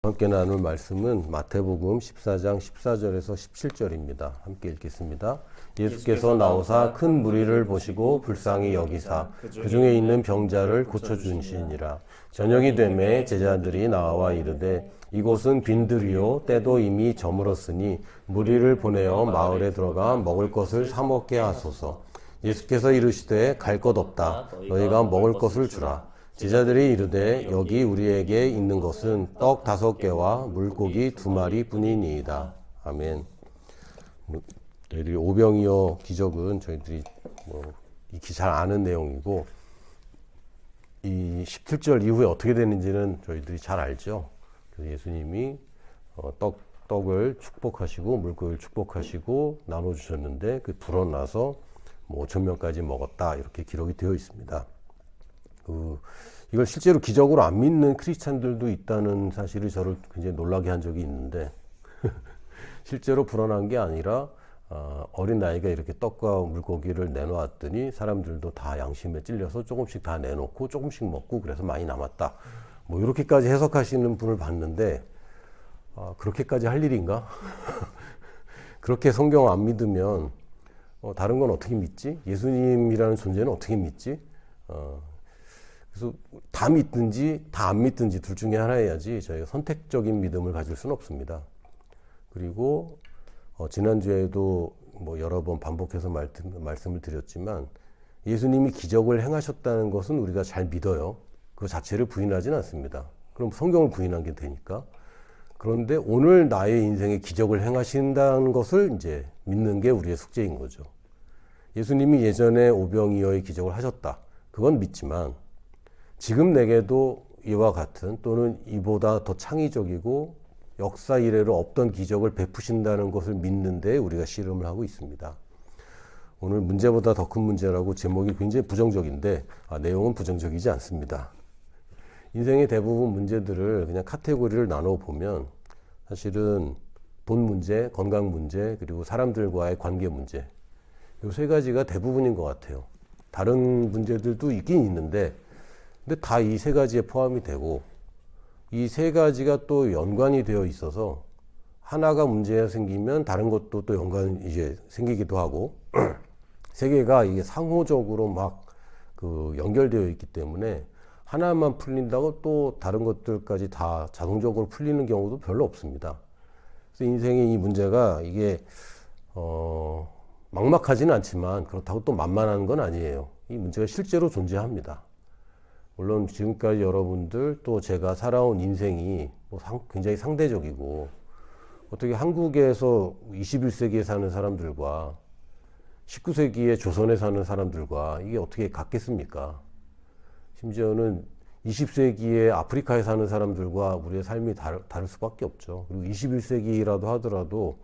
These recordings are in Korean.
함께 나눌 말씀은 마태복음 14장 14절에서 17절입니다. 함께 읽겠습니다. 예수께서 나오사 큰 무리를 보시고 불쌍히 여기사 그 중에 있는 병자를 고쳐주시니라. 저녁이 되매 제자들이 나와 이르되 이곳은 빈들이요 때도 이미 저물었으니 무리를 보내어 마을에 들어가 먹을 것을 사 먹게 하소서. 예수께서 이르시되 갈 것 없다. 너희가 먹을 것을 주라. 제자들이 이르되 여기 우리에게 있는 것은 떡 5개와 물고기 2마리 뿐이니이다. 아멘. 저희들이 오병이어 기적은 저희들이 익히 잘 아는 내용이고, 이 17절 이후에 어떻게 되는지는 저희들이 잘 알죠. 그래서 예수님이 떡을 축복하시고 물고기를 축복하시고 나눠주셨는데 그 불어나서 5,000명까지 먹었다, 이렇게 기록이 되어 있습니다. 이걸 실제로 기적으로 안 믿는 크리스찬들도 있다는 사실이 저를 굉장히 놀라게 한 적이 있는데 실제로 불어난 게 아니라 어린 나이가 이렇게 떡과 물고기를 내놓았더니 사람들도 다 양심에 찔려서 조금씩 다 내놓고 조금씩 먹고 그래서 많이 남았다, 이렇게까지 해석하시는 분을 봤는데, 그렇게까지 할 일인가? 그렇게 성경 안 믿으면 다른 건 어떻게 믿지? 예수님이라는 존재는 어떻게 믿지? 그래서 다 믿든지 다 안 믿든지 둘 중에 하나여야지 저희가 선택적인 믿음을 가질 수는 없습니다. 그리고 지난주에도 여러 번 반복해서 말씀을 드렸지만, 예수님이 기적을 행하셨다는 것은 우리가 잘 믿어요. 그 자체를 부인하지는 않습니다. 그럼 성경을 부인한 게 되니까. 그런데 오늘 나의 인생에 기적을 행하신다는 것을 이제 믿는 게 우리의 숙제인 거죠. 예수님이 예전에 오병이어의 기적을 하셨다, 그건 믿지만 지금 내게도 이와 같은 또는 이보다 더 창의적이고 역사 이래로 없던 기적을 베푸신다는 것을 믿는데 우리가 씨름을 하고 있습니다. 오늘 문제보다 더 큰 문제라고 제목이 굉장히 부정적인데 내용은 부정적이지 않습니다. 인생의 대부분 문제들을 그냥 카테고리를 나눠 보면 사실은 돈 문제, 건강 문제, 그리고 사람들과의 관계 문제, 이 3가지가 대부분인 것 같아요. 다른 문제들도 있긴 있는데 근데 다 이 3가지에 포함이 되고, 이 3가지가 또 연관이 되어 있어서 하나가 문제가 생기면 다른 것도 또 연관이 이제 생기기도 하고 3개가 이게 상호적으로 막 연결되어 있기 때문에 하나만 풀린다고 또 다른 것들까지 다 자동적으로 풀리는 경우도 별로 없습니다. 그래서 인생의 이 문제가 이게 막막하지는 않지만 그렇다고 또 만만한 건 아니에요. 이 문제가 실제로 존재합니다. 물론 지금까지 여러분들 또 제가 살아온 인생이 굉장히 상대적이고, 어떻게 한국에서 21세기에 사는 사람들과 19세기에 조선에 사는 사람들과 이게 어떻게 같겠습니까? 심지어는 20세기에 아프리카에 사는 사람들과 우리의 삶이 다를 수밖에 없죠. 그리고 21세기라도 하더라도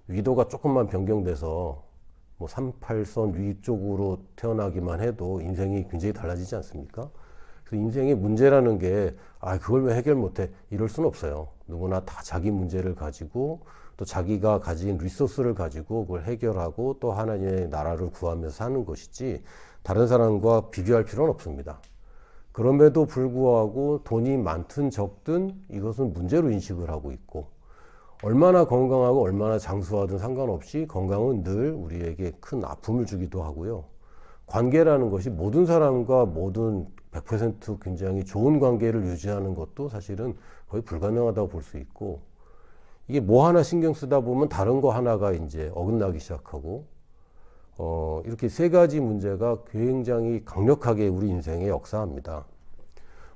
위도가 조금만 변경돼서 38선 위쪽으로 태어나기만 해도 인생이 굉장히 달라지지 않습니까? 그래서 인생의 문제라는 게 그걸 왜 해결 못해, 이럴 수는 없어요. 누구나 다 자기 문제를 가지고 또 자기가 가진 리소스를 가지고 그걸 해결하고 또 하나님의 나라를 구하면서 사는 것이지 다른 사람과 비교할 필요는 없습니다. 그럼에도 불구하고 돈이 많든 적든 이것은 문제로 인식을 하고 있고, 얼마나 건강하고 얼마나 장수하든 상관없이 건강은 늘 우리에게 큰 아픔을 주기도 하고요. 관계라는 것이 모든 사람과 모든 100% 굉장히 좋은 관계를 유지하는 것도 사실은 거의 불가능하다고 볼 수 있고, 이게 하나 신경 쓰다 보면 다른 거 하나가 이제 어긋나기 시작하고, 이렇게 3가지 문제가 굉장히 강력하게 우리 인생에 역사합니다.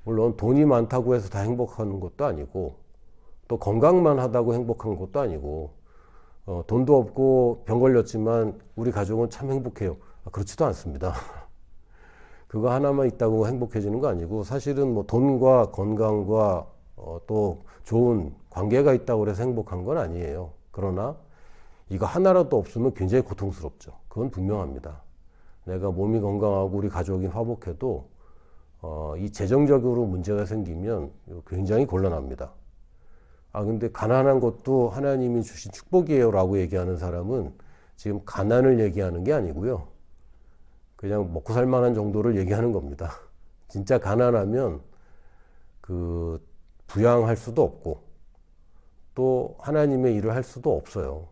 물론 돈이 많다고 해서 다 행복한 것도 아니고, 또 건강만 하다고 행복한 것도 아니고, 돈도 없고 병 걸렸지만 우리 가족은 참 행복해요. 그렇지도 않습니다. 그거 하나만 있다고 행복해지는 거 아니고, 사실은 돈과 건강과 또 좋은 관계가 있다고 해서 행복한 건 아니에요. 그러나 이거 하나라도 없으면 굉장히 고통스럽죠. 그건 분명합니다. 내가 몸이 건강하고 우리 가족이 화목해도 이 재정적으로 문제가 생기면 굉장히 곤란합니다. 근데 가난한 것도 하나님이 주신 축복이에요 라고 얘기하는 사람은 지금 가난을 얘기하는 게 아니고요, 그냥 먹고 살 만한 정도를 얘기하는 겁니다. 진짜 가난하면 부양할 수도 없고 또 하나님의 일을 할 수도 없어요.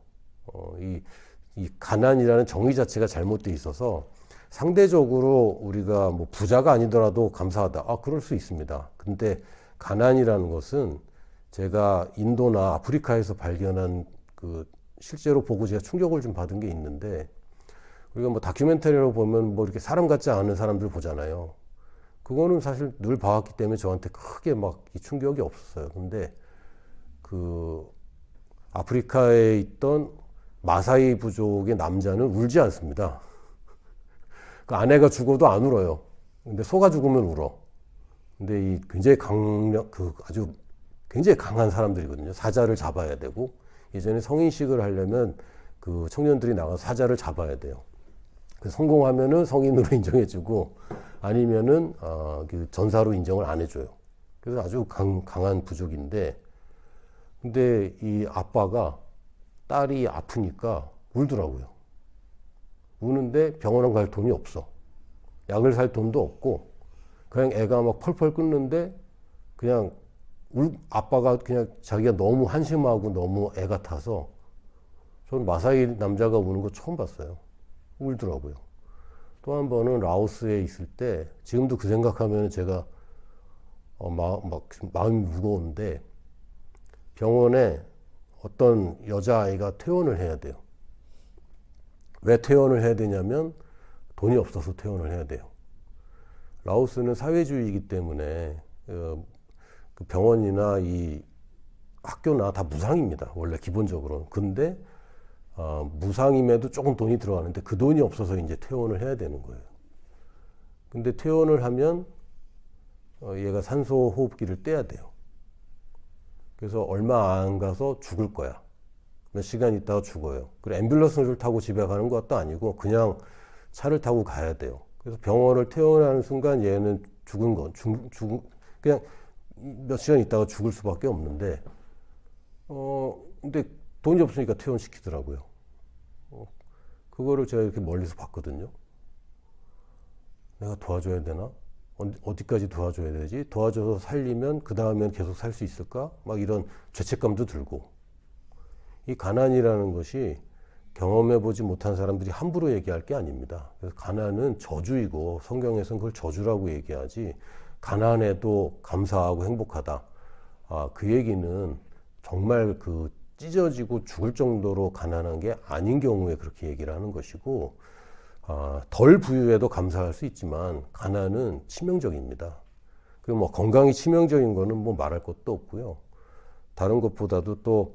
이 가난이라는 정의 자체가 잘못되어 있어서 상대적으로 우리가 뭐 부자가 아니더라도 감사하다. 그럴 수 있습니다. 근데 가난이라는 것은 제가 인도나 아프리카에서 발견한 실제로 보고 제가 충격을 좀 받은 게 있는데, 우리가 뭐 다큐멘터리로 보면 뭐 이렇게 사람 같지 않은 사람들 보잖아요. 그거는 사실 늘 봐왔기 때문에 저한테 크게 막 충격이 없었어요. 근데 아프리카에 있던 마사이 부족의 남자는 울지 않습니다. 그 아내가 죽어도 안 울어요. 근데 소가 죽으면 울어. 근데 이 굉장히 아주 굉장히 강한 사람들이거든요. 사자를 잡아야 되고, 예전에 성인식을 하려면 그 청년들이 나가서 사자를 잡아야 돼요. 성공하면은 성인으로 인정해주고, 아니면은 전사로 인정을 안 해줘요. 그래서 아주 강한 부족인데, 근데 이 아빠가 딸이 아프니까 울더라고요. 우는데 병원에 갈 돈이 없어. 약을 살 돈도 없고, 그냥 애가 막 펄펄 끓는데 그냥 아빠가 그냥 자기가 너무 한심하고 너무 애 같아서, 저는 마사이 남자가 우는 거 처음 봤어요. 울더라고요. 또 한 번은 라오스에 있을 때, 지금도 그 생각하면 제가 마음이 무거운데, 병원에 어떤 여자아이가 퇴원을 해야 돼요. 왜 퇴원을 해야 되냐면 돈이 없어서 퇴원을 해야 돼요. 라오스는 사회주의이기 때문에 그 병원이나 이 학교나 다 무상입니다. 원래 기본적으로. 근데 무상임에도 조금 돈이 들어가는데 그 돈이 없어서 이제 퇴원을 해야 되는 거예요. 근데 퇴원을 하면 얘가 산소 호흡기를 떼야 돼요. 그래서 얼마 안 가서 죽을 거야. 몇 시간 있다가 죽어요. 그리고 앰뷸런스를 타고 집에 가는 것도 아니고 그냥 차를 타고 가야 돼요. 그래서 병원을 퇴원하는 순간 얘는 그냥 몇 시간 있다가 죽을 수밖에 없는데, 근데 돈이 없으니까 퇴원시키더라고요. 그거를 제가 이렇게 멀리서 봤거든요. 내가 도와줘야 되나? 어디까지 도와줘야 되지? 도와줘서 살리면 그 다음엔 계속 살 수 있을까? 막 이런 죄책감도 들고. 이 가난이라는 것이 경험해보지 못한 사람들이 함부로 얘기할 게 아닙니다. 그래서 가난은 저주이고, 성경에서는 그걸 저주라고 얘기하지, 가난해도 감사하고 행복하다. 그 얘기는 정말 찢어지고 죽을 정도로 가난한 게 아닌 경우에 그렇게 얘기를 하는 것이고, 덜 부유해도 감사할 수 있지만 가난은 치명적입니다. 그리고 뭐 건강이 치명적인 거는 뭐 말할 것도 없고요. 다른 것보다도 또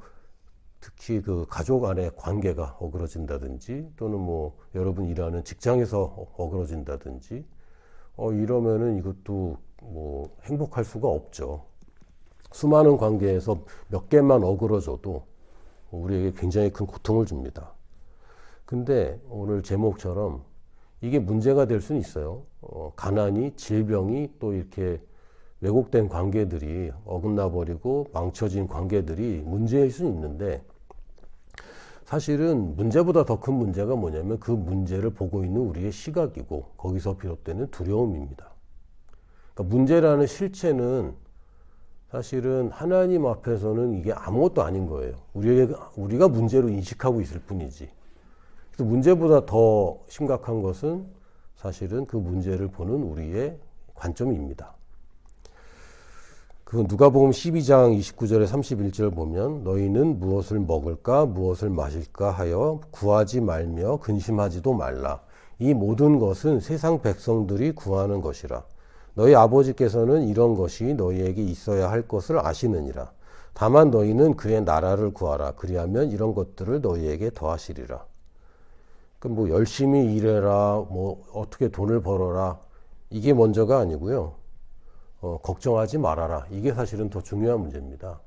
특히 가족 안의 관계가 어그러진다든지, 또는 뭐 여러분 일하는 직장에서 어그러진다든지, 이러면은 이것도 뭐 행복할 수가 없죠. 수많은 관계에서 몇 개만 어그러져도 우리에게 굉장히 큰 고통을 줍니다. 근데 오늘 제목처럼 이게 문제가 될 수는 있어요. 가난이, 질병이, 또 이렇게 왜곡된 관계들이 어긋나버리고 망쳐진 관계들이 문제일 수는 있는데, 사실은 문제보다 더 큰 문제가 뭐냐면 그 문제를 보고 있는 우리의 시각이고, 거기서 비롯되는 두려움입니다. 그러니까 문제라는 실체는 사실은 하나님 앞에서는 이게 아무것도 아닌 거예요. 우리가 문제로 인식하고 있을 뿐이지. 그래서 문제보다 더 심각한 것은 사실은 그 문제를 보는 우리의 관점입니다. 누가복음 12장 29절에 31절 보면, 너희는 무엇을 먹을까 무엇을 마실까 하여 구하지 말며 근심하지도 말라. 이 모든 것은 세상 백성들이 구하는 것이라. 너희 아버지께서는 이런 것이 너희에게 있어야 할 것을 아시느니라. 다만 너희는 그의 나라를 구하라. 그리하면 이런 것들을 너희에게 더하시리라. 뭐 열심히 일해라, 뭐 어떻게 돈을 벌어라, 이게 먼저가 아니고요. 걱정하지 말아라. 이게 사실은 더 중요한 문제입니다.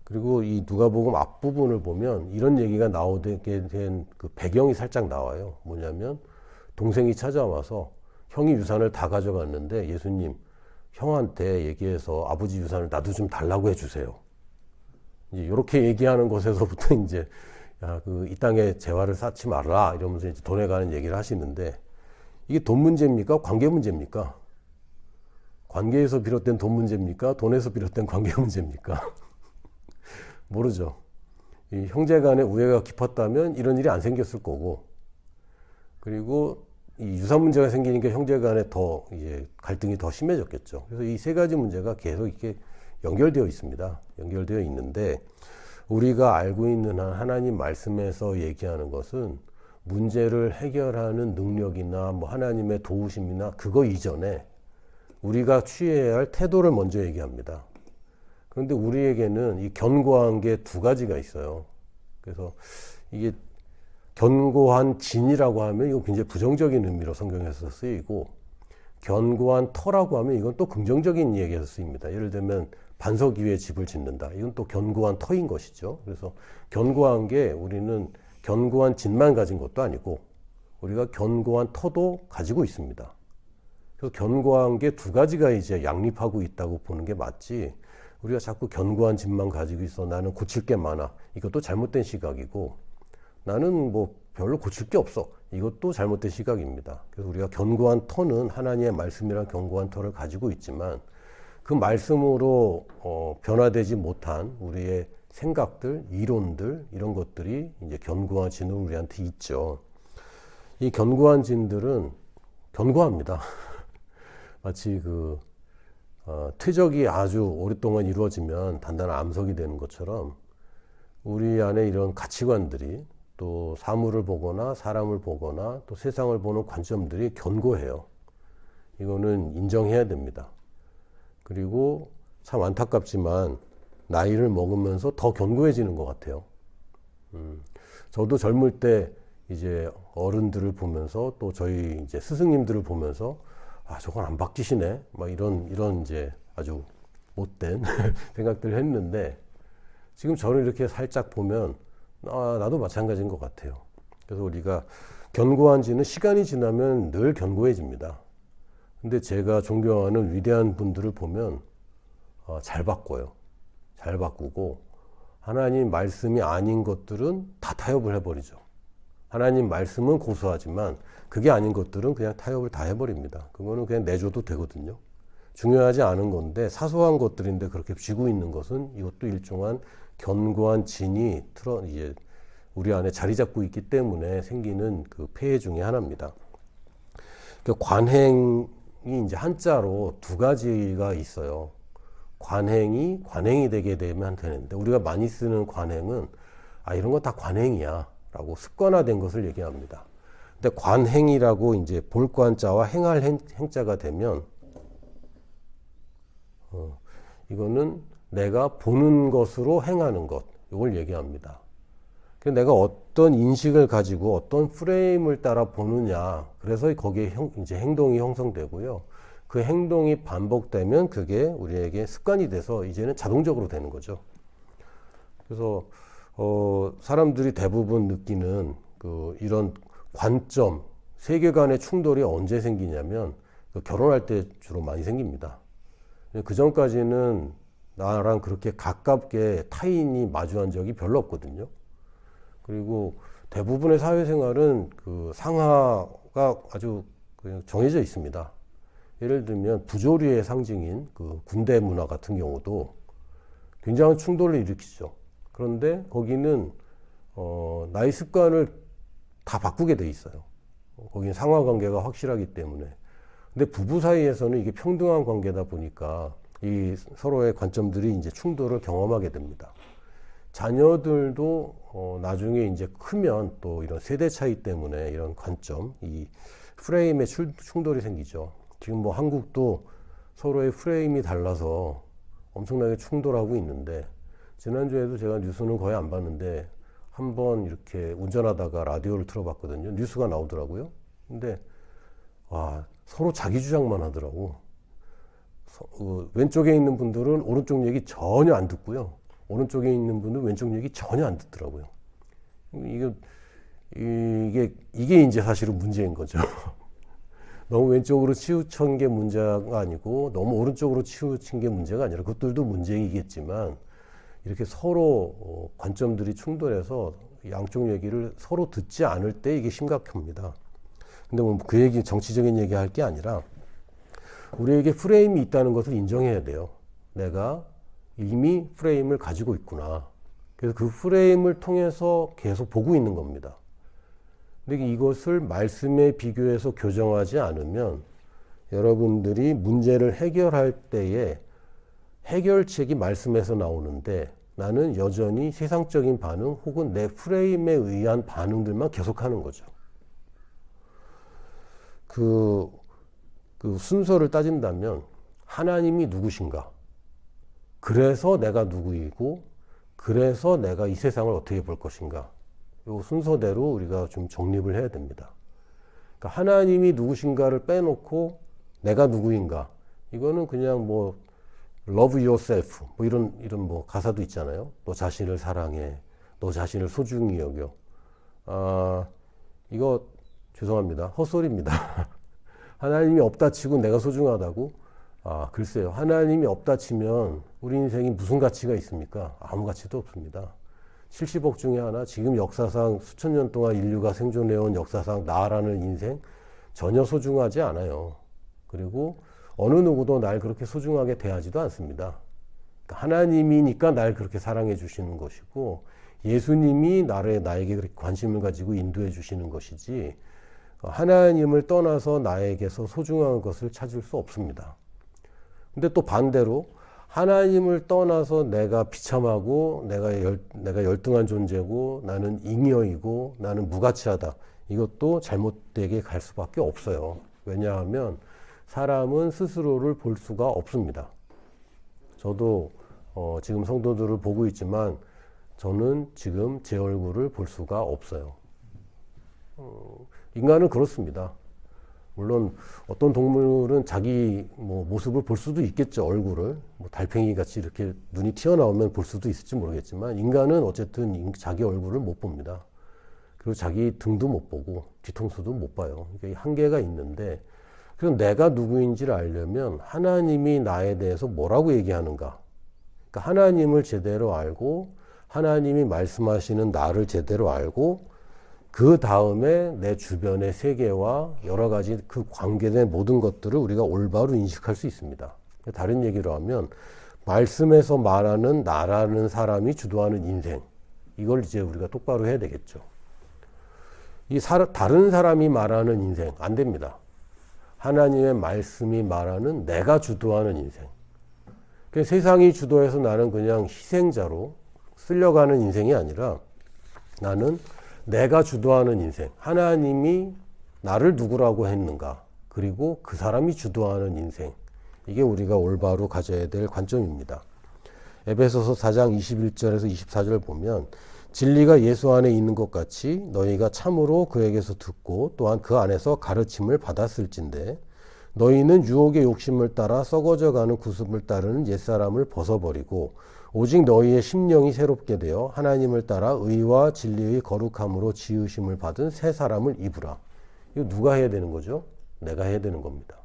그리고 이 누가복음 앞부분을 보면 이런 얘기가 나오게 된 그 배경이 살짝 나와요. 뭐냐면 동생이 찾아와서 형이 유산을 다 가져갔는데 예수님, 형한테 얘기해서 아버지 유산을 나도 좀 달라고 해주세요. 이제 이렇게 얘기하는 것에서부터 이제 이 땅에 재화를 쌓지 말라 이러면서 이제 돈에 관한 얘기를 하시는데, 이게 돈 문제입니까? 관계 문제입니까? 관계에서 비롯된 돈 문제입니까? 돈에서 비롯된 관계 문제입니까? 모르죠. 이 형제 간의 우애가 깊었다면 이런 일이 안 생겼을 거고, 그리고 이 유산 문제가 생기니까 형제 간에 더 이제 갈등이 더 심해졌겠죠. 그래서 이 세 가지 문제가 계속 이렇게 연결되어 있습니다. 연결되어 있는데, 우리가 알고 있는 한 하나님 말씀에서 얘기하는 것은 문제를 해결하는 능력이나 뭐 하나님의 도우심이나 그거 이전에 우리가 취해야 할 태도를 먼저 얘기합니다. 그런데 우리에게는 이 견고한 게 두 가지가 있어요. 그래서 이게 견고한 진이라고 하면 이거 굉장히 부정적인 의미로 성경에서 쓰이고, 견고한 터라고 하면 이건 또 긍정적인 얘기에서 쓰입니다. 예를 들면 반석 위에 집을 짓는다. 이건 또 견고한 터인 것이죠. 그래서 견고한 게 우리는 견고한 진만 가진 것도 아니고 우리가 견고한 터도 가지고 있습니다. 그래서 견고한 게 두 가지가 이제 양립하고 있다고 보는 게 맞지, 우리가 자꾸 견고한 진만 가지고 있어 나는 고칠 게 많아, 이것도 잘못된 시각이고, 나는 뭐 별로 고칠 게 없어, 이것도 잘못된 시각입니다. 그래서 우리가 견고한 터는 하나님의 말씀이란 견고한 터를 가지고 있지만, 그 말씀으로 변화되지 못한 우리의 생각들, 이론들, 이런 것들이 이제 견고한 진으로 우리한테 있죠. 이 견고한 진들은 견고합니다. 마치 퇴적이 아주 오랫동안 이루어지면 단단한 암석이 되는 것처럼, 우리 안에 이런 가치관들이, 또 사물을 보거나 사람을 보거나 또 세상을 보는 관점들이 견고해요. 이거는 인정해야 됩니다. 그리고 참 안타깝지만 나이를 먹으면서 더 견고해지는 것 같아요. 저도 젊을 때 이제 어른들을 보면서, 또 저희 이제 스승님들을 보면서, 아, 저건 안 바뀌시네, 막 이런 이제 아주 못된 생각들을 했는데, 지금 저를 이렇게 살짝 보면 나도 마찬가지인 것 같아요. 그래서 우리가 견고한지는 시간이 지나면 늘 견고해집니다. 근데 제가 존경하는 위대한 분들을 보면 잘 바꿔요. 잘 바꾸고, 하나님 말씀이 아닌 것들은 다 타협을 해버리죠. 하나님 말씀은 고수하지만 그게 아닌 것들은 그냥 타협을 다 해버립니다. 그거는 그냥 내줘도 되거든요. 중요하지 않은 건데, 사소한 것들인데 그렇게 쥐고 있는 것은, 이것도 일종한 견고한 진이 이제 우리 안에 자리 잡고 있기 때문에 생기는 그 폐해 중에 하나입니다. 그 관행이 이제 한자로 두 가지가 있어요. 관행이 되게 되면 되는데, 우리가 많이 쓰는 관행은 이런 거 다 관행이야 라고 습관화된 것을 얘기합니다. 근데 관행이라고 이제 볼관자와 행할 행자가 되면, 이거는 내가 보는 것으로 행하는 것, 이걸 얘기합니다. 그래서 내가 어떤 인식을 가지고 어떤 프레임을 따라 보느냐, 그래서 거기에 이제 행동이 형성되고요. 그 행동이 반복되면 그게 우리에게 습관이 돼서 이제는 자동적으로 되는 거죠. 그래서 사람들이 대부분 느끼는 이런 관점, 세계관의 충돌이 언제 생기냐면 결혼할 때 주로 많이 생깁니다. 그 전까지는 나랑 그렇게 가깝게 타인이 마주한 적이 별로 없거든요. 그리고 대부분의 사회생활은 그 상하가 아주 그냥 정해져 있습니다. 예를 들면 부조리의 상징인 그 군대 문화 같은 경우도 굉장한 충돌을 일으키죠. 그런데 거기는 나의 습관을 다 바꾸게 돼 있어요. 거기는 상하 관계가 확실하기 때문에. 근데 부부 사이에서는 이게 평등한 관계다 보니까 이 서로의 관점들이 이제 충돌을 경험하게 됩니다. 자녀들도 나중에 이제 크면 또 이런 세대 차이 때문에 이런 관점, 이 프레임의 충돌이 생기죠. 지금 뭐 한국도 서로의 프레임이 달라서 엄청나게 충돌하고 있는데, 지난주에도 제가 뉴스는 거의 안 봤는데 한번 이렇게 운전하다가 라디오를 틀어봤거든요. 뉴스가 나오더라고요. 근데 서로 자기 주장만 하더라고. 왼쪽에 있는 분들은 오른쪽 얘기 전혀 안 듣고요. 오른쪽에 있는 분들은 왼쪽 얘기 전혀 안 듣더라고요. 이게 이제 사실은 문제인 거죠. 너무 왼쪽으로 치우친 게 문제가 아니고 너무 오른쪽으로 치우친 게 문제가 아니라, 그것들도 문제이겠지만 이렇게 서로 관점들이 충돌해서 양쪽 얘기를 서로 듣지 않을 때 이게 심각합니다. 근데 뭐 그 얘기, 정치적인 얘기 할 게 아니라 우리에게 프레임이 있다는 것을 인정해야 돼요. 내가 이미 프레임을 가지고 있구나. 그래서 그 프레임을 통해서 계속 보고 있는 겁니다. 근데 이것을 말씀에 비교해서 교정하지 않으면 여러분들이 문제를 해결할 때에 해결책이 말씀에서 나오는데 나는 여전히 세상적인 반응 혹은 내 프레임에 의한 반응들만 계속하는 거죠. 그 순서를 따진다면 하나님이 누구신가? 그래서 내가 누구이고 그래서 내가 이 세상을 어떻게 볼 것인가? 이 순서대로 우리가 좀 정립을 해야 됩니다. 그러니까 하나님이 누구신가를 빼놓고 내가 누구인가? 이거는 그냥 뭐 love yourself 뭐 이런 뭐 가사도 있잖아요. 너 자신을 사랑해. 너 자신을 소중히 여겨. 이거 죄송합니다. 헛소리입니다. 하나님이 없다 치고 내가 소중하다고? 글쎄요. 하나님이 없다 치면 우리 인생이 무슨 가치가 있습니까? 아무 가치도 없습니다. 70억 중에 하나, 지금 역사상 수천 년 동안 인류가 생존해온 역사상 나라는 인생 전혀 소중하지 않아요. 그리고 어느 누구도 날 그렇게 소중하게 대하지도 않습니다. 그러니까 하나님이니까 날 그렇게 사랑해 주시는 것이고 예수님이 나에게 그렇게 관심을 가지고 인도해 주시는 것이지 하나님을 떠나서 나에게서 소중한 것을 찾을 수 없습니다. 근데 또 반대로 하나님을 떠나서 내가 비참하고 내가 열등한 존재고 나는 잉여이고 나는 무가치하다. 이것도 잘못되게 갈 수밖에 없어요. 왜냐하면 사람은 스스로를 볼 수가 없습니다. 저도 지금 성도들을 보고 있지만 저는 지금 제 얼굴을 볼 수가 없어요. 인간은 그렇습니다. 물론 어떤 동물은 자기 모습을 볼 수도 있겠죠. 얼굴을 달팽이 같이 이렇게 눈이 튀어나오면 볼 수도 있을지 모르겠지만 인간은 어쨌든 자기 얼굴을 못 봅니다. 그리고 자기 등도 못 보고 뒤통수도 못 봐요. 그러니까 한계가 있는데 그래서 내가 누구인지를 알려면 하나님이 나에 대해서 뭐라고 얘기하는가. 그러니까 하나님을 제대로 알고 하나님이 말씀하시는 나를 제대로 알고 그 다음에 내 주변의 세계와 여러 가지 그 관계된 모든 것들을 우리가 올바로 인식할 수 있습니다. 다른 얘기로 하면 말씀에서 말하는 나라는 사람이 주도하는 인생, 이걸 이제 우리가 똑바로 해야 되겠죠. 다른 사람이 말하는 인생 안 됩니다. 하나님의 말씀이 말하는 내가 주도하는 인생. 그러니까 세상이 주도해서 나는 그냥 희생자로 쓸려가는 인생이 아니라 나는 내가 주도하는 인생, 하나님이 나를 누구라고 했는가, 그리고 그 사람이 주도하는 인생, 이게 우리가 올바로 가져야 될 관점입니다. 에베소서 4장 21절에서 24절 보면 진리가 예수 안에 있는 것 같이 너희가 참으로 그에게서 듣고 또한 그 안에서 가르침을 받았을진데 너희는 유혹의 욕심을 따라 썩어져가는 구습을 따르는 옛사람을 벗어버리고 오직 너희의 심령이 새롭게 되어 하나님을 따라 의와 진리의 거룩함으로 지으심을 받은 새 사람을 입으라. 이거 누가 해야 되는 거죠? 내가 해야 되는 겁니다.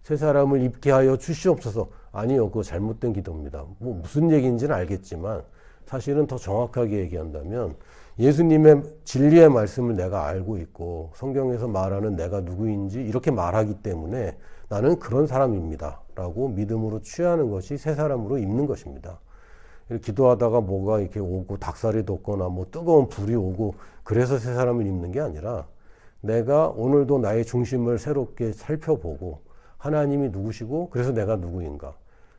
새 사람을 입게 하여 주시옵소서. 아니요, 그거 잘못된 기도입니다. 무슨 얘기인지는 알겠지만 사실은 더 정확하게 얘기한다면 예수님의 진리의 말씀을 내가 알고 있고 성경에서 말하는 내가 누구인지 이렇게 말하기 때문에 나는 그런 사람입니다 라고 믿음으로 취하는 것이 새 사람으로 입는 것입니다. 기도하다가 뭐가 이렇게 오고 닭살이 돋거나 뭐 뜨거운 불이 오고 그래서 새 사람을 입는 게 아니라 내가 오늘도 나의 중심을 새롭게 살펴보고 하나님이 누구시고 그래서 내가 누구인가,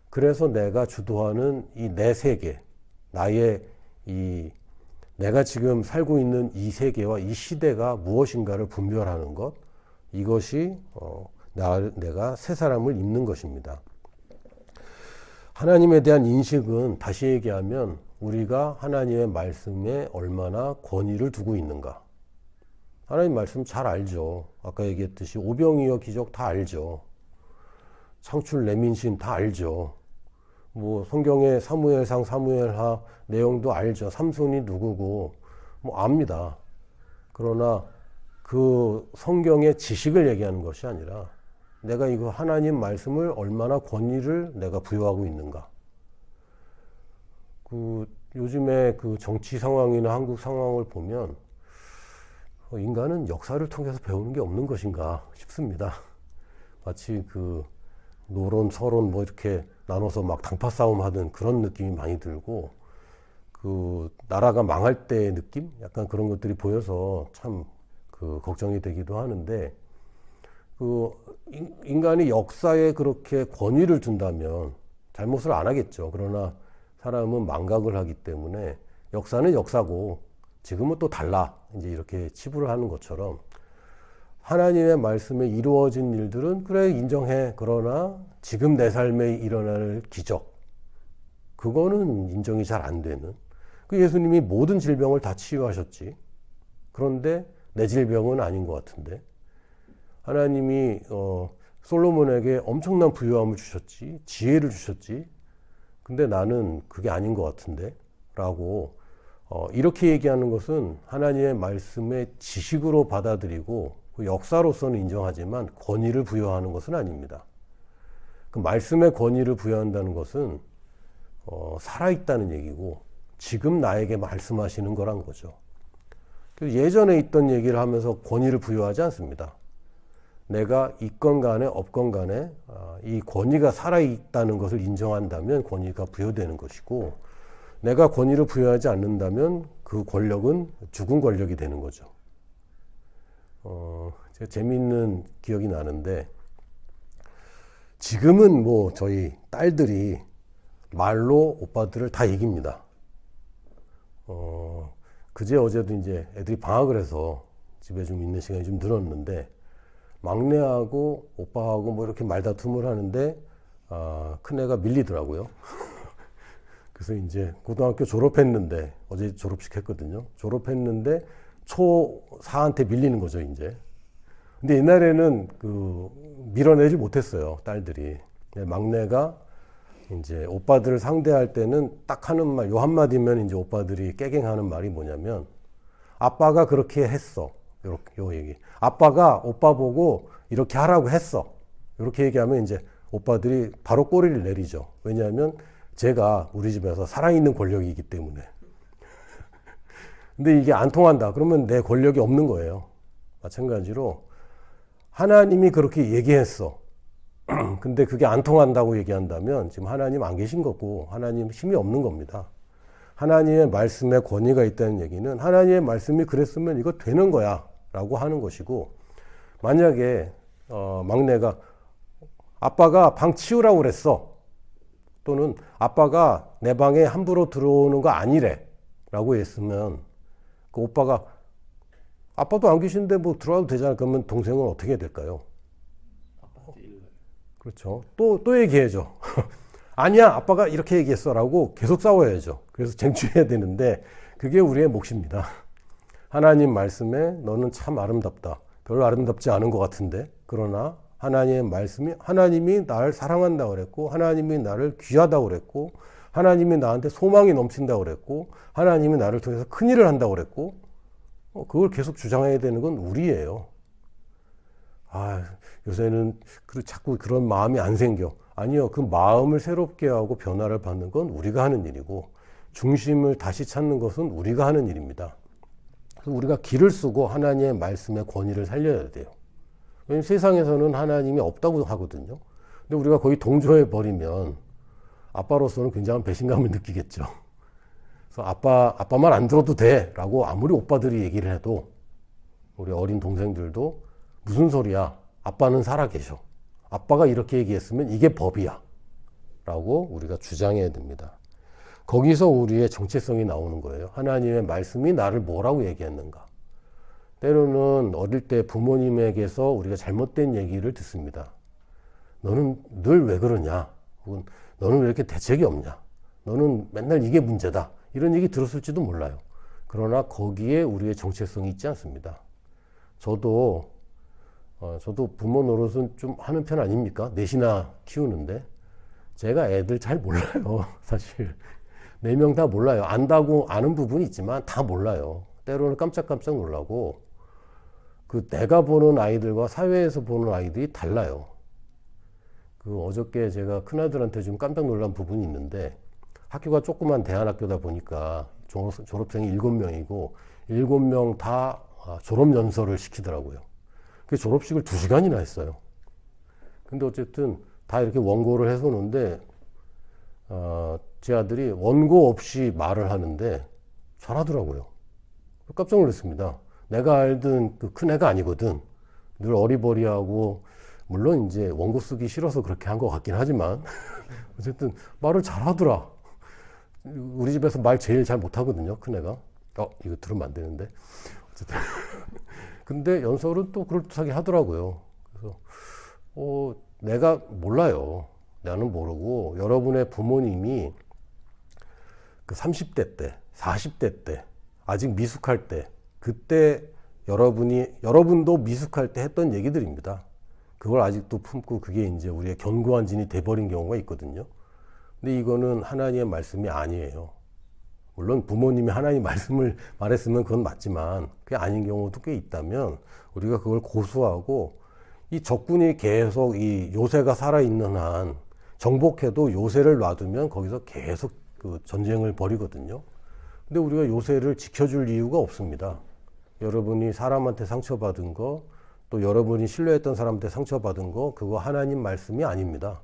그래서 내가 주도하는 이 내 세계, 나의 내가 지금 살고 있는 이 세계와 이 시대가 무엇인가를 분별하는 것, 이것이 내가 새 사람을 입는 것입니다. 하나님에 대한 인식은 다시 얘기하면 우리가 하나님의 말씀에 얼마나 권위를 두고 있는가. 하나님 말씀 잘 알죠. 아까 얘기했듯이 오병이어 기적 다 알죠. 창출 레민신 다 알죠. 뭐 성경의 사무엘상 사무엘하 내용도 알죠. 삼손이 누구고 뭐 압니다. 그러나 그 성경의 지식을 얘기하는 것이 아니라 내가 이거 하나님 말씀을 얼마나 권위를 내가 부여하고 있는가. 요즘에 그 정치 상황이나 한국 상황을 보면 인간은 역사를 통해서 배우는 게 없는 것인가 싶습니다. 마치 노론, 서론 뭐 이렇게 나눠서 막 당파 싸움 하던 그런 느낌이 많이 들고 그 나라가 망할 때의 느낌? 약간 그런 것들이 보여서 참 그 걱정이 되기도 하는데, 그 인간이 역사에 그렇게 권위를 둔다면 잘못을 안 하겠죠. 그러나 사람은 망각을 하기 때문에 역사는 역사고 지금은 또 달라. 이제 이렇게 치부를 하는 것처럼 하나님의 말씀에 이루어진 일들은 그래 인정해. 그러나 지금 내 삶에 일어날 기적, 그거는 인정이 잘 안 되는. 그 예수님이 모든 질병을 다 치유하셨지. 그런데 내 질병은 아닌 것 같은데. 하나님이 솔로몬에게 엄청난 부유함을 주셨지, 지혜를 주셨지. 근데 나는 그게 아닌 것 같은데 라고 이렇게 얘기하는 것은 하나님의 말씀의 지식으로 받아들이고 그 역사로서는 인정하지만 권위를 부여하는 것은 아닙니다. 그 말씀의 권위를 부여한다는 것은 살아있다는 얘기고 지금 나에게 말씀하시는 거란 거죠. 예전에 있던 얘기를 하면서 권위를 부여하지 않습니다. 내가 있건 간에 없건 간에 이 권위가 살아있다는 것을 인정한다면 권위가 부여되는 것이고, 내가 권위를 부여하지 않는다면 그 권력은 죽은 권력이 되는 거죠. 제가 재미있는 기억이 나는데, 지금은 뭐 저희 딸들이 말로 오빠들을 다 이깁니다. 그제 어제도 이제 애들이 방학을 해서 집에 좀 있는 시간이 좀 늘었는데, 막내하고 오빠하고 뭐 이렇게 말다툼을 하는데 큰애가 밀리더라고요. 그래서 이제 고등학교 졸업했는데, 어제 졸업식 했거든요. 졸업했는데 초4한테 밀리는 거죠, 이제. 근데 옛날에는 밀어내지 못했어요, 딸들이. 막내가 이제 오빠들을 상대할 때는 딱 하는 말, 요 한마디면 이제 오빠들이 깨갱하는 말이 뭐냐면, 아빠가 그렇게 했어. 요 얘기. 아빠가 오빠 보고 이렇게 하라고 했어. 이렇게 얘기하면 이제 오빠들이 바로 꼬리를 내리죠. 왜냐하면 제가 우리 집에서 살아있는 권력이기 때문에. 근데 이게 안 통한다. 그러면 내 권력이 없는 거예요. 마찬가지로 하나님이 그렇게 얘기했어. 근데 그게 안 통한다고 얘기한다면 지금 하나님 안 계신 거고 하나님 힘이 없는 겁니다. 하나님의 말씀에 권위가 있다는 얘기는 하나님의 말씀이 그랬으면 이거 되는 거야 라고 하는 것이고, 만약에 막내가 아빠가 방 치우라고 그랬어, 또는 아빠가 내 방에 함부로 들어오는 거 아니래 라고 했으면, 그 오빠가 아빠도 안 계신데 뭐 들어와도 되잖아. 그러면 동생은 어떻게 해야 될까요? 그렇죠. 또 얘기해야죠. 아니야, 아빠가 이렇게 얘기했어 라고 계속 싸워야죠. 그래서 쟁취해야 되는데 그게 우리의 몫입니다. 하나님 말씀에 너는 참 아름답다. 별로 아름답지 않은 것 같은데, 그러나 하나님의 말씀이, 하나님이 나를 사랑한다고 그랬고, 하나님이 나를 귀하다고 그랬고, 하나님이 나한테 소망이 넘친다고 그랬고, 하나님이 나를 통해서 큰일을 한다고 그랬고, 그걸 계속 주장해야 되는 건 우리예요. 요새는 자꾸 그런 마음이 안 생겨. 아니요, 그 마음을 새롭게 하고 변화를 받는 건 우리가 하는 일이고, 중심을 다시 찾는 것은 우리가 하는 일입니다. 그래서 우리가 기를 쓰고 하나님의 말씀의 권위를 살려야 돼요. 왜냐하면 세상에서는 하나님이 없다고 하거든요. 근데 우리가 거의 동조해 버리면 아빠로서는 굉장한 배신감을 느끼겠죠. 그래서 아빠 말 안 들어도 돼 라고 아무리 오빠들이 얘기를 해도 우리 어린 동생들도 무슨 소리야, 아빠는 살아계셔, 아빠가 이렇게 얘기했으면 이게 법이야 라고 우리가 주장해야 됩니다. 거기서 우리의 정체성이 나오는 거예요. 하나님의 말씀이 나를 뭐라고 얘기했는가. 때로는 어릴 때 부모님에게서 우리가 잘못된 얘기를 듣습니다. 너는 늘 왜 그러냐, 혹은 너는 왜 이렇게 대책이 없냐, 너는 맨날 이게 문제다, 이런 얘기 들었을지도 몰라요. 그러나 거기에 우리의 정체성이 있지 않습니다. 저도 부모 노릇은 좀 하는 편 아닙니까? 넷이나 키우는데 제가 애들 잘 몰라요. 사실 4명 다 몰라요. 안다고 아는 부분이 있지만 다 몰라요. 때로는 깜짝깜짝 놀라고, 내가 보는 아이들과 사회에서 보는 아이들이 달라요. 어저께 제가 큰아들한테 좀 깜짝 놀란 부분이 있는데, 학교가 조그만 대안학교다 보니까 졸업생이 7명이고 7명 다 졸업연설을 시키더라고요. 그 졸업식을 2시간이나 했어요. 근데 어쨌든 다 이렇게 원고를 해서 오는데 제 아들이 원고 없이 말을 하는데 잘하더라고요. 깜짝 놀랐습니다. 내가 알던 그 큰 애가 아니거든. 늘 어리버리하고, 물론 이제 원고 쓰기 싫어서 그렇게 한 것 같긴 하지만, 어쨌든 말을 잘하더라. 우리 집에서 말 제일 잘 못하거든요, 큰 애가. 이거 들으면 안 되는데. 어쨌든. 근데 연설은 또 그럴듯하게 하더라고요. 그래서, 내가 몰라요. 나는 모르고, 여러분의 부모님이 그 30대 때, 40대 때, 아직 미숙할 때, 그때 여러분도 미숙할 때 했던 얘기들입니다. 그걸 아직도 품고 그게 이제 우리의 견고한 진이 돼버린 경우가 있거든요. 근데 이거는 하나님의 말씀이 아니에요. 물론 부모님이 하나님의 말씀을 말했으면 그건 맞지만 그게 아닌 경우도 꽤 있다면 우리가 그걸 고수하고 이 적군이 계속 이 요새가 살아있는 한 정복해도 요새를 놔두면 거기서 계속 그 전쟁을 벌이거든요. 근데 우리가 요새를 지켜줄 이유가 없습니다. 여러분이 사람한테 상처받은 거, 또 여러분이 신뢰했던 사람한테 상처받은 거, 그거 하나님 말씀이 아닙니다.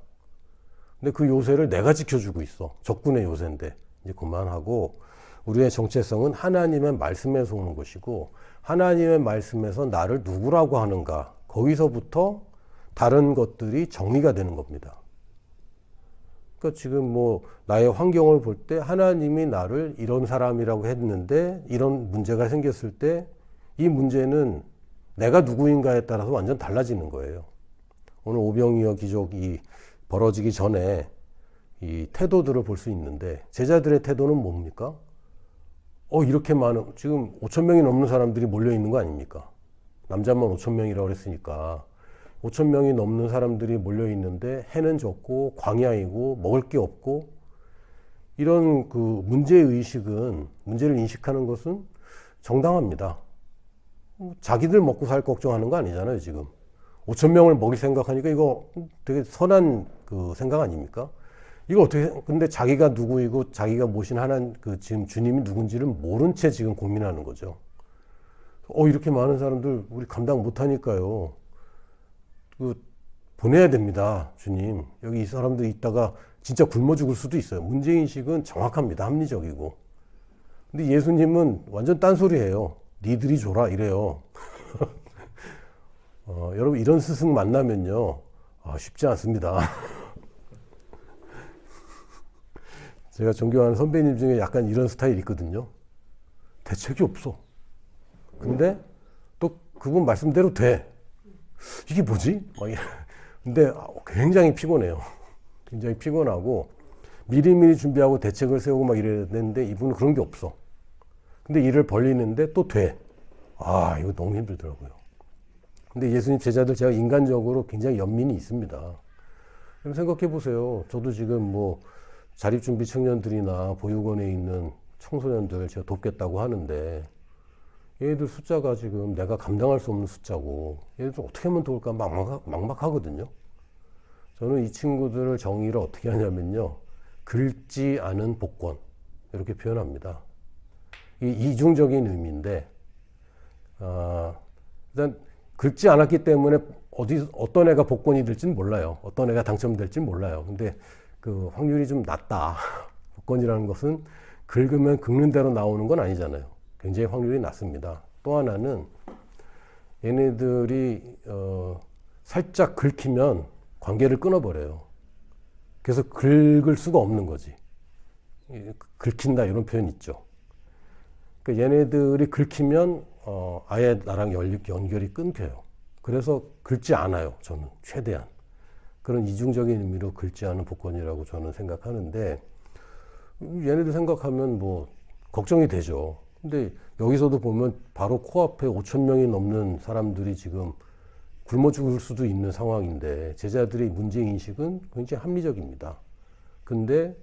근데 그 요새를 내가 지켜주고 있어. 적군의 요새인데. 이제 그만하고, 우리의 정체성은 하나님의 말씀에서 오는 것이고, 하나님의 말씀에서 나를 누구라고 하는가, 거기서부터 다른 것들이 정리가 되는 겁니다. 그러니까 지금 뭐 나의 환경을 볼 때 하나님이 나를 이런 사람이라고 했는데 이런 문제가 생겼을 때 이 문제는 내가 누구인가에 따라서 완전 달라지는 거예요. 오늘 오병이어 기적이 벌어지기 전에 이 태도들을 볼 수 있는데 제자들의 태도는 뭡니까? 이렇게 많은, 지금 5,000명이 넘는 사람들이 몰려 있는 거 아닙니까? 남자만 5,000명이라고 그랬으니까 5,000명이 넘는 사람들이 몰려 있는데 해는 졌고 광야이고 먹을 게 없고, 이런 그 문제의식은, 문제를 인식하는 것은 정당합니다. 자기들 먹고 살 걱정하는 거 아니잖아요, 지금. 5,000명을 먹일 생각하니까 이거 되게 선한 그 생각 아닙니까? 이거 어떻게, 근데 자기가 누구이고 자기가 모신 하나님, 그 지금 주님이 누군지를 모른 채 지금 고민하는 거죠. 이렇게 많은 사람들 우리 감당 못 하니까요. 보내야 됩니다, 주님. 여기 이 사람들 있다가 진짜 굶어 죽을 수도 있어요. 문제인식은 정확합니다. 합리적이고. 근데 예수님은 완전 딴소리예요. 니들이 줘라 이래요. 여러분 이런 스승 만나면요. 쉽지 않습니다. 제가 존경하는 선배님 중에 약간 이런 스타일이 있거든요. 대책이 없어. 근데 또 그분 말씀대로 돼. 이게 뭐지? 근데 굉장히 피곤해요. 굉장히 피곤하고 미리미리 준비하고 대책을 세우고 막 이래야 되는데 이분은 그런 게 없어. 근데 일을 벌리는데 또 돼. 이거 너무 힘들더라고요. 근데 예수님 제자들 제가 인간적으로 굉장히 연민이 있습니다. 그럼 생각해 보세요. 저도 지금 뭐 자립준비 청년들이나 보육원에 있는 청소년들 제가 돕겠다고 하는데 얘들 숫자가 지금 내가 감당할 수 없는 숫자고 얘들 어떻게 하면 도울까 막막하거든요. 저는 이 친구들을 정의를 어떻게 하냐면요. 긁지 않은 복권 이렇게 표현합니다. 이 이중적인 의미인데 일단 긁지 않았기 때문에 어떤 애가 복권이 될지는 몰라요. 어떤 애가 당첨될지는 몰라요. 근데 그 확률이 좀 낮다. 복권이라는 것은 긁으면 긁는 대로 나오는 건 아니잖아요. 굉장히 확률이 낮습니다. 또 하나는 얘네들이 살짝 긁히면 관계를 끊어버려요. 그래서 긁을 수가 없는 거지. 긁힌다 이런 표현 있죠. 그러니까 얘네들이 긁히면 아예 나랑 연결이 끊겨요. 그래서 긁지 않아요. 저는 최대한. 그런 이중적인 의미로 긁지 않은 복권이라고 저는 생각하는데 얘네들 생각하면 뭐 걱정이 되죠. 근데 여기서도 보면 바로 코앞에 5,000명이 넘는 사람들이 지금 굶어 죽을 수도 있는 상황인데 제자들의 문제인식은 굉장히 합리적입니다. 근데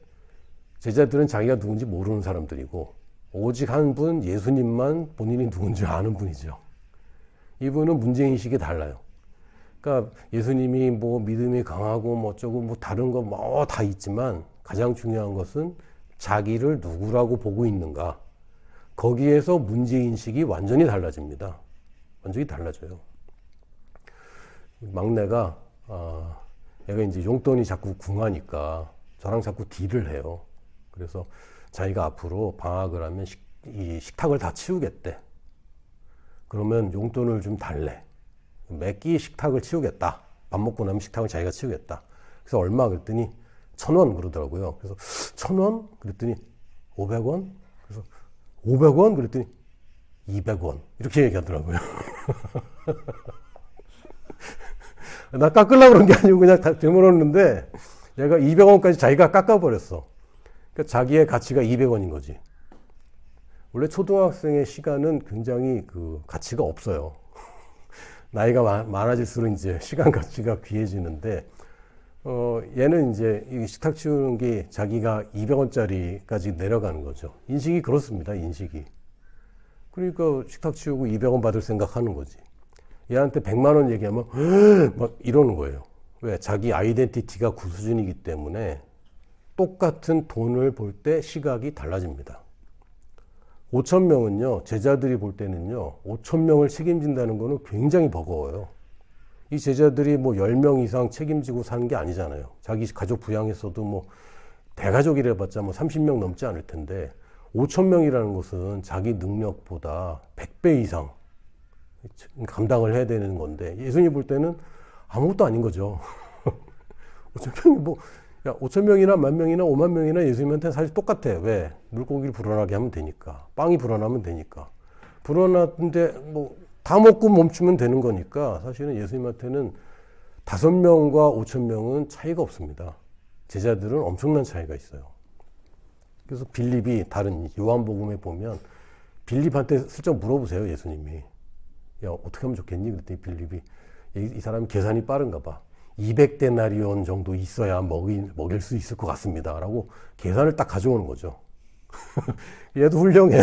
제자들은 자기가 누군지 모르는 사람들이고 오직 한 분 예수님만 본인이 누군지 아는 분이죠. 이분은 문제인식이 달라요. 그러니까 예수님이 뭐 믿음이 강하고 뭐 어쩌고 뭐 다른 거 뭐 다 있지만 가장 중요한 것은 자기를 누구라고 보고 있는가. 거기에서 문제인식이 완전히 달라집니다. 완전히 달라져요. 막내가 얘가 이제 용돈이 자꾸 궁하니까 저랑 자꾸 딜을 해요. 그래서 자기가 앞으로 방학을 하면 이 식탁을 다 치우겠대. 그러면 용돈을 좀 달래. 매 끼 식탁을 치우겠다. 밥 먹고 나면 식탁을 자기가 치우겠다. 그래서 얼마 그랬더니 1,000원 그러더라고요. 그래서 1,000원? 그랬더니 500원? 그래서 500원? 그랬더니 200원. 이렇게 얘기하더라고요. 나 깎으려고 그런 게 아니고 그냥 다 되물었는데 얘가 200원까지 자기가 깎아버렸어. 그러니까 자기의 가치가 200원인 거지. 원래 초등학생의 시간은 굉장히 그 가치가 없어요. 나이가 많아질수록 이제 시간 가치가 귀해지는데, 얘는 이제 이 식탁 치우는 게 자기가 200원짜리까지 내려가는 거죠. 인식이 그렇습니다, 인식이. 그러니까 식탁 치우고 200원 받을 생각하는 거지. 얘한테 100만 원 얘기하면 막 이러는 거예요. 왜? 자기 아이덴티티가 그 수준이기 때문에 똑같은 돈을 볼 때 시각이 달라집니다. 5,000명은요, 제자들이 볼 때는요, 5,000명을 책임진다는 거는 굉장히 버거워요. 이 제자들이 뭐 10명 이상 책임지고 사는 게 아니잖아요. 자기 가족 부양했어도 뭐 대가족이라 봤자 뭐 30명 넘지 않을 텐데 5,000명이라는 것은 자기 능력보다 100배 이상 감당을 해야 되는 건데 예수님 볼 때는 아무것도 아닌 거죠. 5,000명이 뭐, 야, 5,000명이나 10,000명이나 50,000명이나 예수님한테는 사실 똑같아. 왜? 물고기를 불어나게 하면 되니까. 빵이 불어나면 되니까. 불어났는데 뭐 다 먹고 멈추면 되는 거니까 사실은 예수님한테는 5명과 5,000명은 차이가 없습니다. 제자들은 엄청난 차이가 있어요. 그래서 빌립이 다른 요한복음에 보면 빌립한테 슬쩍 물어보세요, 예수님이. 야, 어떻게 하면 좋겠니? 그랬더니 빌립이 이 사람이 계산이 빠른가 봐. 200데나리온 정도 있어야 먹일 수 있을 것 같습니다. 라고 계산을 딱 가져오는 거죠. 얘도 훌륭해.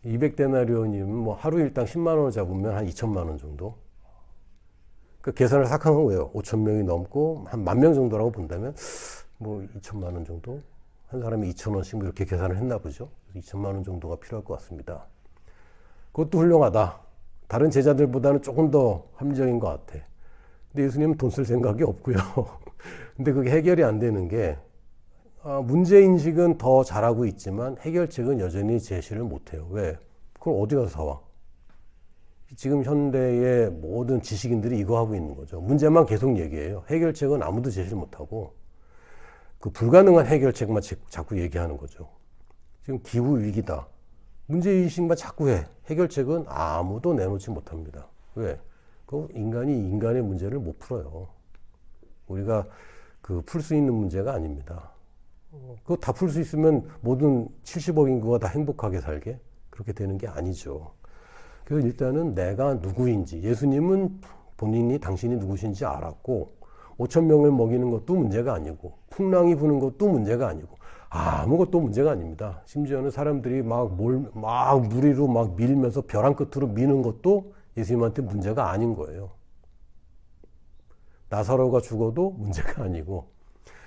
200데나리온이면 뭐 하루 일당 10만 원을 잡으면 한 2천만 원 정도. 그 계산을 싹 한 거예요. 5,000명이 넘고 한 10,000명 정도라고 본다면 뭐 2천만 원 정도. 한 사람이 2,000원씩 뭐 이렇게 계산을 했나 보죠. 2천만 원 정도가 필요할 것 같습니다. 그것도 훌륭하다. 다른 제자들보다는 조금 더 합리적인 것 같아. 근데 예수님은 돈 쓸 생각이 없고요. 근데 그게 해결이 안 되는 게 문제인식은 더 잘하고 있지만 해결책은 여전히 제시를 못해요. 왜? 그걸 어디 가서 사와? 지금 현대의 모든 지식인들이 이거 하고 있는 거죠. 문제만 계속 얘기해요. 해결책은 아무도 제시를 못하고 그 불가능한 해결책만 자꾸 얘기하는 거죠. 지금 기후위기다. 문제인식만 자꾸 해. 해결책은 아무도 내놓지 못합니다. 왜? 그 인간이 인간의 문제를 못 풀어요. 우리가 그 풀 수 있는 문제가 아닙니다. 그거 다 풀 수 있으면 모든 70억 인구가 다 행복하게 살게? 그렇게 되는 게 아니죠. 그래서 일단은 내가 누구인지, 예수님은 본인이 당신이 누구신지 알았고 5,000명을 먹이는 것도 문제가 아니고 풍랑이 부는 것도 문제가 아니고 아무것도 문제가 아닙니다. 심지어는 사람들이 막 무리로 막 밀면서 벼랑 끝으로 미는 것도 예수님한테 문제가 아닌 거예요. 나사로가 죽어도 문제가 아니고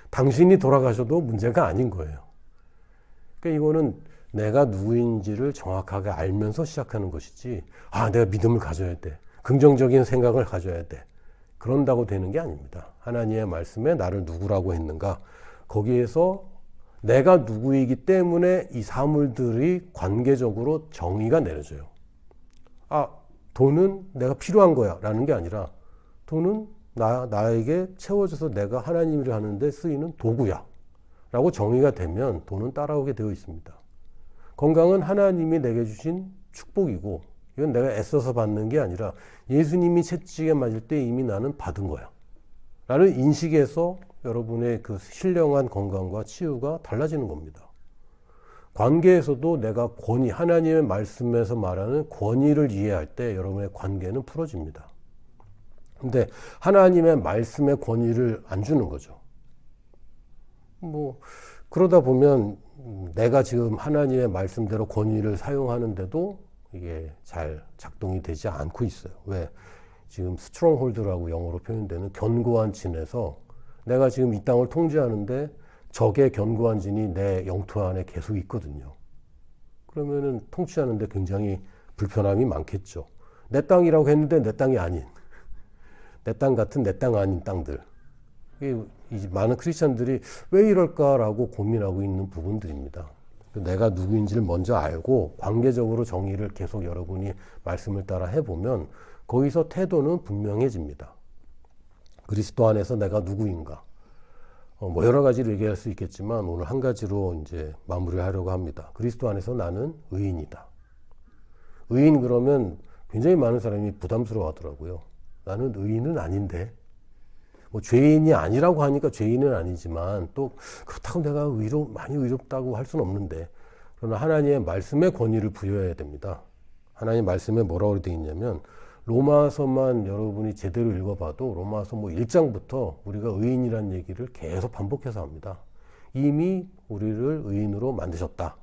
당신이 돌아가셔도 문제가 아닌 거예요. 그러니까 이거는 내가 누구인지를 정확하게 알면서 시작하는 것이지 내가 믿음을 가져야 돼. 긍정적인 생각을 가져야 돼. 그런다고 되는 게 아닙니다. 하나님의 말씀에 나를 누구라고 했는가 거기에서 내가 누구이기 때문에 이 사물들이 관계적으로 정의가 내려져요. 돈은 내가 필요한 거야 라는 게 아니라 돈은 나에게 채워져서 내가 하나님을 하는데 쓰이는 도구야 라고 정의가 되면 돈은 따라오게 되어 있습니다. 건강은 하나님이 내게 주신 축복이고 이건 내가 애써서 받는 게 아니라 예수님이 채찍에 맞을 때 이미 나는 받은 거야 라는 인식에서 여러분의 그 신령한 건강과 치유가 달라지는 겁니다. 관계에서도 내가 권위, 하나님의 말씀에서 말하는 권위를 이해할 때 여러분의 관계는 풀어집니다. 근데 하나님의 말씀의 권위를 안 주는 거죠. 뭐 그러다 보면 내가 지금 하나님의 말씀대로 권위를 사용하는데도 이게 잘 작동이 되지 않고 있어요. 왜? 지금 스트롱홀드라고 영어로 표현되는 견고한 진에서 내가 지금 이 땅을 통제하는데 적의 견고한 진이 내 영토 안에 계속 있거든요. 그러면은 통치하는데 굉장히 불편함이 많겠죠. 내 땅이라고 했는데 내 땅이 아닌, 내 땅 같은 내 땅 아닌 땅들. 이 많은 크리스천들이 왜 이럴까라고 고민하고 있는 부분들입니다. 내가 누구인지를 먼저 알고 관계적으로 정의를 계속 여러분이 말씀을 따라 해보면 거기서 태도는 분명해집니다. 그리스도 안에서 내가 누구인가? 뭐 여러 가지를 얘기할 수 있겠지만 오늘 한 가지로 이제 마무리를 하려고 합니다. 그리스도 안에서 나는 의인이다. 의인 그러면 굉장히 많은 사람이 부담스러워 하더라고요. 나는 의인은 아닌데. 뭐 죄인이 아니라고 하니까 죄인은 아니지만 또 그렇다고 내가 많이 의롭다고 할 수는 없는데, 그러나 하나님의 말씀의 권위를 부여해야 됩니다. 하나님의 말씀에 뭐라고 되어 있냐면 로마서만 여러분이 제대로 읽어봐도 로마서 뭐 1장부터 우리가 의인이라는 얘기를 계속 반복해서 합니다. 이미 우리를 의인으로 만드셨다.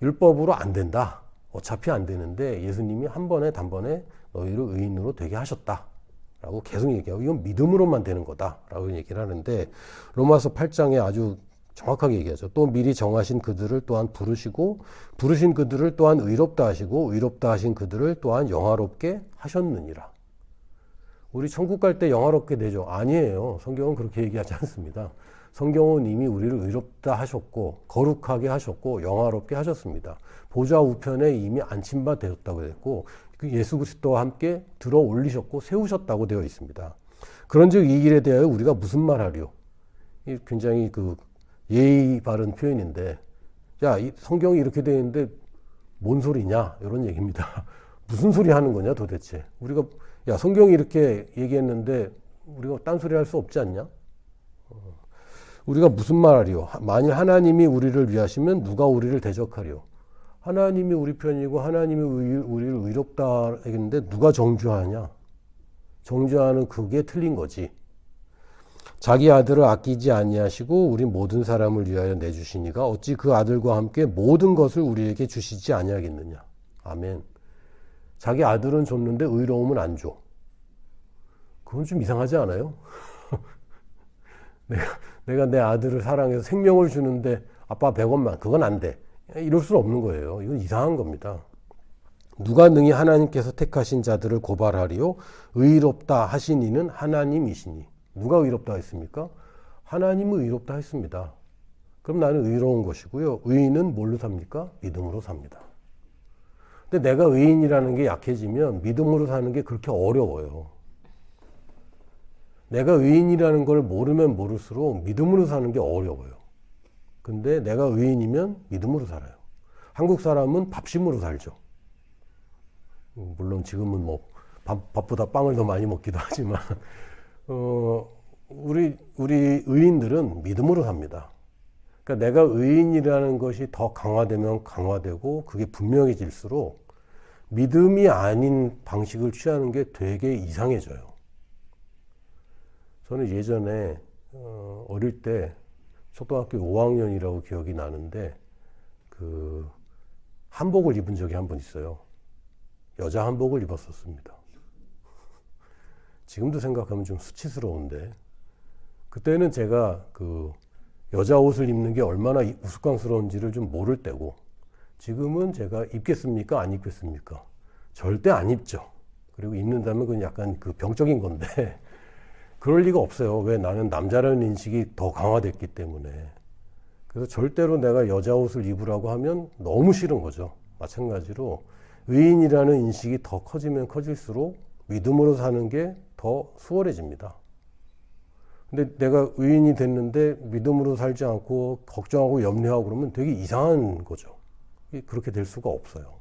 율법으로 안 된다. 어차피 안 되는데 예수님이 한 번에 단번에 너희를 의인으로 되게 하셨다. 라고 계속 얘기하고 이건 믿음으로만 되는 거다. 라고 얘기를 하는데 로마서 8장에 아주 정확하게 얘기하죠. 또 미리 정하신 그들을 또한 부르시고 부르신 그들을 또한 의롭다 하시고 의롭다 하신 그들을 또한 영화롭게 하셨느니라. 우리 천국 갈 때 영화롭게 되죠? 아니에요. 성경은 그렇게 얘기하지 않습니다. 성경은 이미 우리를 의롭다 하셨고 거룩하게 하셨고 영화롭게 하셨습니다. 보좌 우편에 이미 앉힌 바 되었다고 했고 그 예수 그리스도와 함께 들어 올리셨고 세우셨다고 되어 있습니다. 그런즉 이 일에 대하여 우리가 무슨 말하리요? 이 굉장히 예의 바른 표현인데, 야, 이 성경이 이렇게 되어 있는데 뭔 소리냐? 이런 얘기입니다. 무슨 소리 하는 거냐 도대체? 우리가 야, 성경이 이렇게 얘기했는데 우리가 딴소리 할 수 없지 않냐? 우리가 무슨 말하리요? 만일 하나님이 우리를 위하시면 누가 우리를 대적하리요? 하나님이 우리 편이고 하나님이 우리를 의롭다 했는데 누가 정죄하냐? 정죄하는 그게 틀린 거지. 자기 아들을 아끼지 아니하시고 우리 모든 사람을 위하여 내주시니가 어찌 그 아들과 함께 모든 것을 우리에게 주시지 아니하겠느냐. 아멘. 자기 아들은 줬는데 의로움은 안 줘. 그건 좀 이상하지 않아요? 내가 내 아들을 사랑해서 생명을 주는데 아빠 100원만 그건 안 돼. 이럴 수는 없는 거예요. 이건 이상한 겁니다. 누가 능히 하나님께서 택하신 자들을 고발하리요? 의롭다 하신 이는 하나님이시니. 누가 의롭다 했습니까? 하나님은 의롭다 했습니다. 그럼 나는 의로운 것이고요. 의인은 뭘로 삽니까? 믿음으로 삽니다. 근데 내가 의인이라는 게 약해지면 믿음으로 사는 게 그렇게 어려워요. 내가 의인이라는 걸 모르면 모를수록 믿음으로 사는 게 어려워요. 근데 내가 의인이면 믿음으로 살아요. 한국 사람은 밥심으로 살죠. 물론 지금은 뭐 밥보다 빵을 더 많이 먹기도 하지만 우리 의인들은 믿음으로 삽니다. 그러니까 내가 의인이라는 것이 더 강화되면 강화되고 그게 분명해질수록 믿음이 아닌 방식을 취하는 게 되게 이상해져요. 저는 예전에 어릴 때 초등학교 5학년이라고 기억이 나는데 한복을 입은 적이 한 번 있어요. 여자 한복을 입었었습니다. 지금도 생각하면 좀 수치스러운데 그때는 제가 여자 옷을 입는 게 얼마나 우스꽝스러운지를 좀 모를 때고 지금은 제가 입겠습니까? 안 입겠습니까? 절대 안 입죠. 그리고 입는다면 그건 약간 병적인 건데 그럴 리가 없어요. 왜? 나는 남자라는 인식이 더 강화됐기 때문에. 그래서 절대로 내가 여자 옷을 입으라고 하면 너무 싫은 거죠. 마찬가지로 의인이라는 인식이 더 커지면 커질수록 믿음으로 사는 게 더 수월해집니다. 근데 내가 의인이 됐는데 믿음으로 살지 않고 걱정하고 염려하고 그러면 되게 이상한 거죠. 그렇게 될 수가 없어요.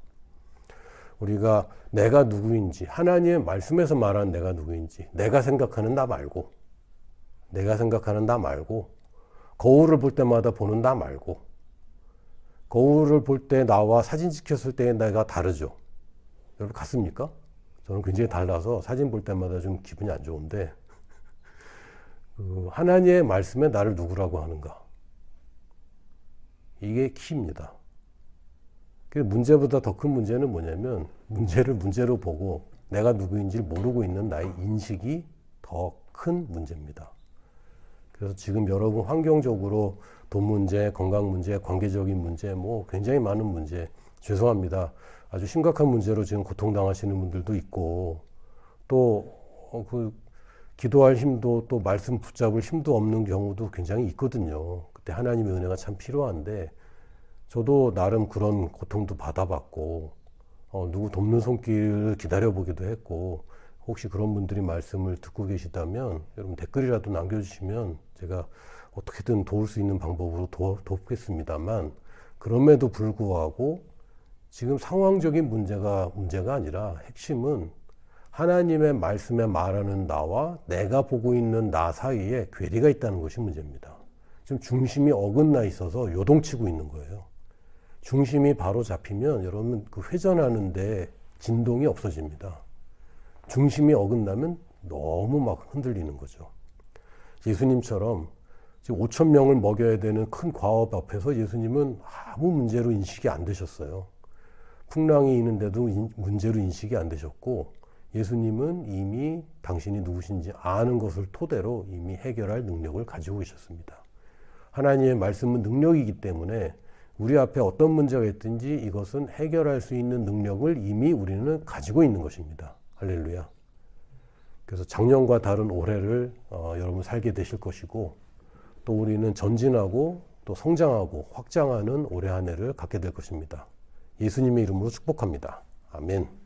우리가 내가 누구인지, 하나님의 말씀에서 말하는 내가 누구인지, 내가 생각하는 나 말고, 거울을 볼 때마다 보는 나 말고, 거울을 볼 때 나와 사진 찍혔을 때 내가 다르죠. 여러분 같습니까? 저는 굉장히 달라서 사진 볼 때마다 좀 기분이 안 좋은데 하나님의 말씀에 나를 누구라고 하는가? 이게 키입니다. 문제보다 더 큰 문제는 뭐냐면 문제를 문제로 보고 내가 누구인지를 모르고 있는 나의 인식이 더 큰 문제입니다. 그래서 지금 여러분 환경적으로 돈 문제, 건강 문제, 관계적인 문제, 뭐 굉장히 많은 문제, 죄송합니다. 아주 심각한 문제로 지금 고통당하시는 분들도 있고 또 기도할 힘도 또 말씀 붙잡을 힘도 없는 경우도 굉장히 있거든요. 그때 하나님의 은혜가 참 필요한데 저도 나름 그런 고통도 받아봤고 누구 돕는 손길을 기다려보기도 했고 혹시 그런 분들이 말씀을 듣고 계시다면 여러분 댓글이라도 남겨주시면 제가 어떻게든 도울 수 있는 방법으로 돕겠습니다만 그럼에도 불구하고 지금 상황적인 문제가 아니라 핵심은 하나님의 말씀에 말하는 나와 내가 보고 있는 나 사이에 괴리가 있다는 것이 문제입니다. 지금 중심이 어긋나 있어서 요동치고 있는 거예요. 중심이 바로 잡히면 여러분 그 회전하는데 진동이 없어집니다. 중심이 어긋나면 너무 막 흔들리는 거죠. 예수님처럼 지금 5천 명을 먹여야 되는 큰 과업 앞에서 예수님은 아무 문제로 인식이 안 되셨어요. 풍랑이 있는데도 문제로 인식이 안 되셨고 예수님은 이미 당신이 누구신지 아는 것을 토대로 이미 해결할 능력을 가지고 계셨습니다. 하나님의 말씀은 능력이기 때문에 우리 앞에 어떤 문제가 있든지 이것은 해결할 수 있는 능력을 이미 우리는 가지고 있는 것입니다. 할렐루야. 그래서 작년과 다른 올해를 여러분 살게 되실 것이고 또 우리는 전진하고 또 성장하고 확장하는 올해 한 해를 갖게 될 것입니다. 예수님의 이름으로 축복합니다. 아멘.